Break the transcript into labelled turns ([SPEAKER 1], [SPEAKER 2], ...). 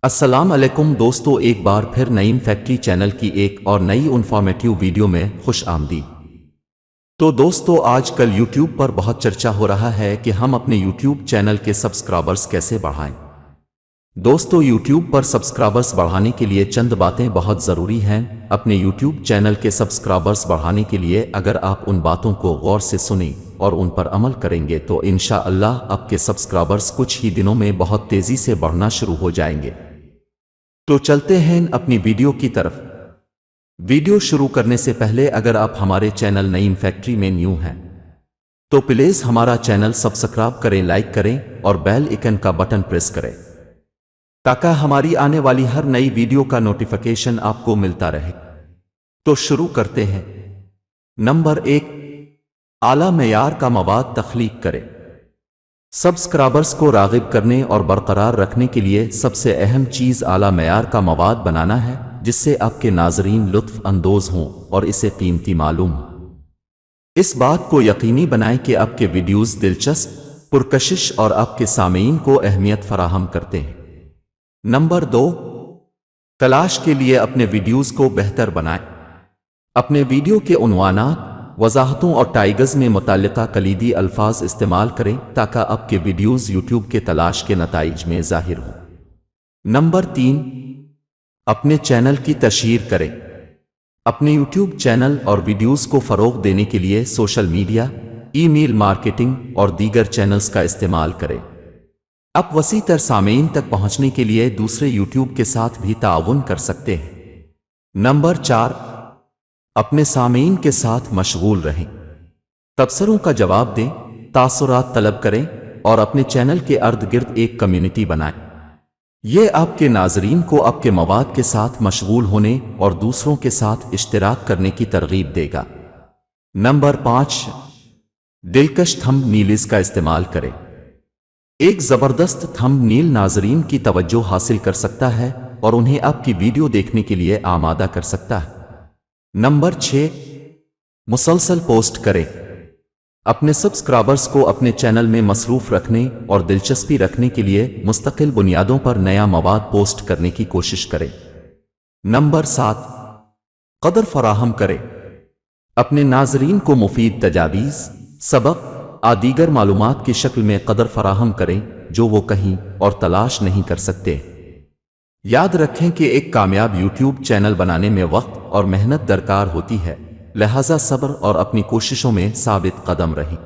[SPEAKER 1] السلام علیکم دوستو، ایک بار پھر نعیم فیکٹری چینل کی ایک اور نئی انفارمیٹیو ویڈیو میں خوش آمدید۔ تو دوستو، آج کل یوٹیوب پر بہت چرچا ہو رہا ہے کہ ہم اپنے یوٹیوب چینل کے سبسکرائبرز کیسے بڑھائیں۔ دوستو، یوٹیوب پر سبسکرائبرز بڑھانے کے لیے چند باتیں بہت ضروری ہیں۔ اپنے یوٹیوب چینل کے سبسکرائبرز بڑھانے کے لیے اگر آپ ان باتوں کو غور سے سنیں اور ان پر عمل کریں گے تو انشاءاللہ آپ کے سبسکرائبرز کچھ ہی دنوں میں بہت تیزی سے بڑھنا شروع ہو جائیں گے۔ تو چلتے ہیں اپنی ویڈیو کی طرف۔ ویڈیو شروع کرنے سے پہلے اگر آپ ہمارے چینل نعیم فیکٹری میں نیو ہیں تو پلیز ہمارا چینل سبسکرائب کریں، لائک کریں اور بیل آئکن کا بٹن پریس کریں تاکہ ہماری آنے والی ہر نئی ویڈیو کا نوٹیفیکیشن آپ کو ملتا رہے۔ تو شروع کرتے ہیں۔ نمبر 1، اعلیٰ معیار کا مواد تخلیق کریں۔ سبسکرائبرز کو راغب کرنے اور برقرار رکھنے کے لیے سب سے اہم چیز اعلیٰ معیار کا مواد بنانا ہے، جس سے آپ کے ناظرین لطف اندوز ہوں اور اسے قیمتی معلوم ہو۔ اس بات کو یقینی بنائیں کہ آپ کے ویڈیوز دلچسپ، پرکشش اور آپ کے سامعین کو اہمیت فراہم کرتے ہیں۔ نمبر 2، تلاش کے لیے اپنے ویڈیوز کو بہتر بنائیں۔ اپنے ویڈیو کے عنوانات، وضاحتوں اور ٹائگز میں متعلقہ کلیدی الفاظ استعمال کریں تاکہ آپ کے ویڈیوز یوٹیوب کے تلاش کے نتائج میں ظاہر ہوں۔ نمبر 3، اپنے چینل کی تشہیر کریں۔ اپنے یوٹیوب چینل اور ویڈیوز کو فروغ دینے کے لیے سوشل میڈیا، ای میل مارکیٹنگ اور دیگر چینلز کا استعمال کریں۔ آپ وسیع تر سامعین تک پہنچنے کے لیے دوسرے یوٹیوب کے ساتھ بھی تعاون کر سکتے ہیں۔ نمبر 4، اپنے سامعین کے ساتھ مشغول رہیں۔ تبصروں کا جواب دیں، تاثرات طلب کریں اور اپنے چینل کے ارد گرد ایک کمیونٹی بنائیں۔ یہ آپ کے ناظرین کو آپ کے مواد کے ساتھ مشغول ہونے اور دوسروں کے ساتھ اشتراک کرنے کی ترغیب دے گا۔ نمبر 5، دلکش تھمب نیلز کا استعمال کریں۔ ایک زبردست تھمب نیل ناظرین کی توجہ حاصل کر سکتا ہے اور انہیں آپ کی ویڈیو دیکھنے کے لیے آمادہ کر سکتا ہے۔ نمبر 6، مسلسل پوسٹ کریں۔ اپنے سبسکرائبرز کو اپنے چینل میں مصروف رکھنے اور دلچسپی رکھنے کے لیے مستقل بنیادوں پر نیا مواد پوسٹ کرنے کی کوشش کریں۔ نمبر 7، قدر فراہم کریں۔ اپنے ناظرین کو مفید تجاویز، سبق دیگر معلومات کی شکل میں قدر فراہم کریں جو وہ کہیں اور تلاش نہیں کر سکتے۔ یاد رکھیں کہ ایک کامیاب یوٹیوب چینل بنانے میں وقت اور محنت درکار ہوتی ہے، لہذا صبر اور اپنی کوششوں میں ثابت قدم رہیں۔